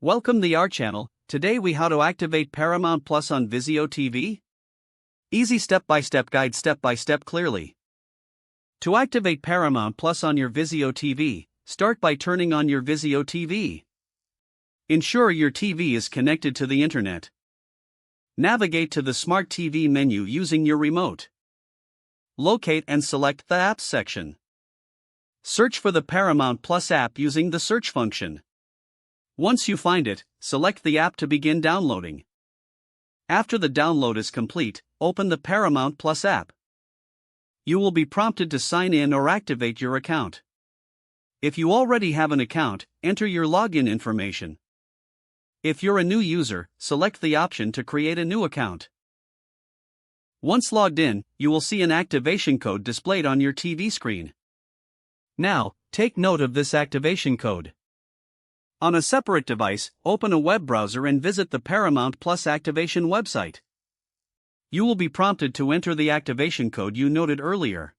Welcome to our channel. Today we how to activate Paramount Plus on Vizio TV. Easy step-by-step guide, step-by-step clearly. To activate Paramount Plus on your Vizio TV, start by turning on your Vizio TV. Ensure your TV is connected to the internet. Navigate to the Smart TV menu using your remote. Locate and select the Apps section. Search for the Paramount Plus app using the search function. Once you find it, select the app to begin downloading. After the download is complete, open the Paramount Plus app. You will be prompted to sign in or activate your account. If you already have an account, enter your login information. If you're a new user, select the option to create a new account. Once logged in, you will see an activation code displayed on your TV screen. Now, take note of this activation code. On a separate device, open a web browser and visit the Paramount Plus activation website. You will be prompted to enter the activation code you noted earlier.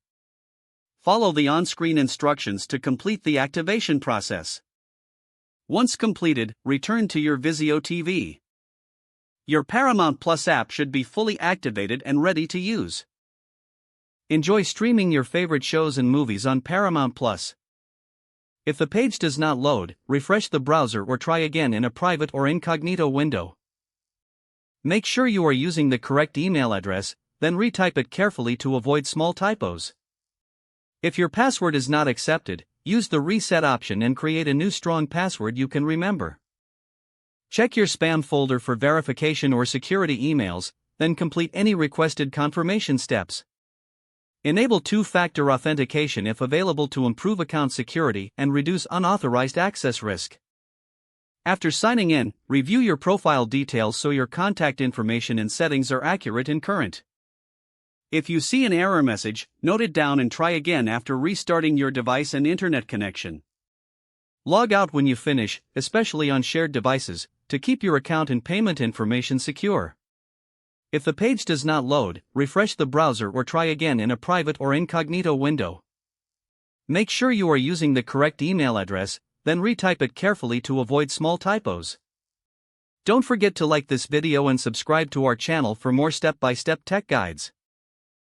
Follow the on-screen instructions to complete the activation process. Once completed, return to your Vizio TV. Your Paramount Plus app should be fully activated and ready to use. Enjoy streaming your favorite shows and movies on Paramount Plus. If the page does not load, refresh the browser or try again in a private or incognito window. Make sure you are using the correct email address, then retype it carefully to avoid small typos. If your password is not accepted, use the reset option and create a new strong password you can remember. Check your spam folder for verification or security emails, then complete any requested confirmation steps. Enable two-factor authentication if available to improve account security and reduce unauthorized access risk. After signing in, review your profile details so your contact information and settings are accurate and current. If you see an error message, note it down and try again after restarting your device and internet connection. Log out when you finish, especially on shared devices, to keep your account and payment information secure. If the page does not load, refresh the browser or try again in a private or incognito window. Make sure you are using the correct email address, then retype it carefully to avoid small typos. Don't forget to like this video and subscribe to our channel for more step-by-step tech guides.